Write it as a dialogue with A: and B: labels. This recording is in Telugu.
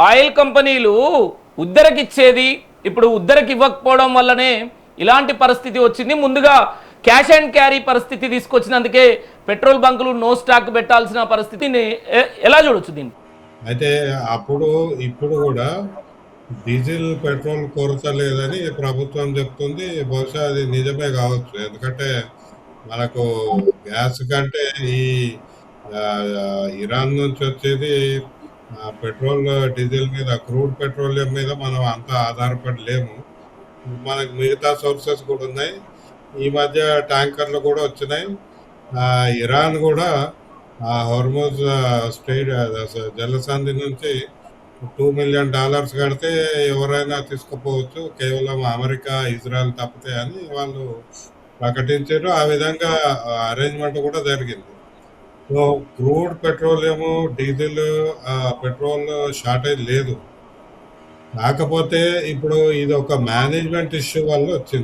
A: ఆయిల్ కంపెనీలు ఉద్దరకిచ్చేది ఇప్పుడు ఉద్దరకి ఇవ్వకపోవడం వల్లనే ఇలాంటి పరిస్థితి వచ్చింది. ముందుగా క్యాష్ అండ్ క్యారీ పరిస్థితి తీసుకొచ్చినందుకే పెట్రోల్ బంకులు నో స్టాక్ పెట్టాల్సిన పరిస్థితిని ఎలా చూడొచ్చు దీన్ని?
B: అయితే అప్పుడు ఇప్పుడు కూడా డీజిల్, పెట్రోల్ కొరత లేదని ప్రభుత్వం చెప్తుంది. బహుశా అది నిజమే కావచ్చు. ఎందుకంటే మనకు గ్యాస్ కంటే ఈ ఇరాన్ నుంచి వచ్చేది పెట్రోల్, డీజిల్ మీద, క్రూడ్ పెట్రోలియం మీద మనం అంత ఆధారపడి లేము. మనకు మిగతా సోర్సెస్ కూడా ఉన్నాయి. ఈ మధ్య ట్యాంకర్లు కూడా వచ్చినాయి. ఇరాన్ కూడా హోర్ముజ్ స్ట్రెయిట్ జలసంధి నుంచి $2 మిలియన్ కడితే ఎవరైనా తీసుకుపోవచ్చు, కేవలం అమెరికా, ఇజ్రాయెల్ తప్పితే అని వాళ్ళు ప్రకటించారు. ఆ విధంగా అరేంజ్మెంట్ కూడా జరిగింది. So crude petroleum, diesel, petrol shortage లేదు. కాకపోతే ఇప్పుడు ఇది ఒక మేనేజ్మెంట్ ఇష్యూ వల్ల వచ్చింది.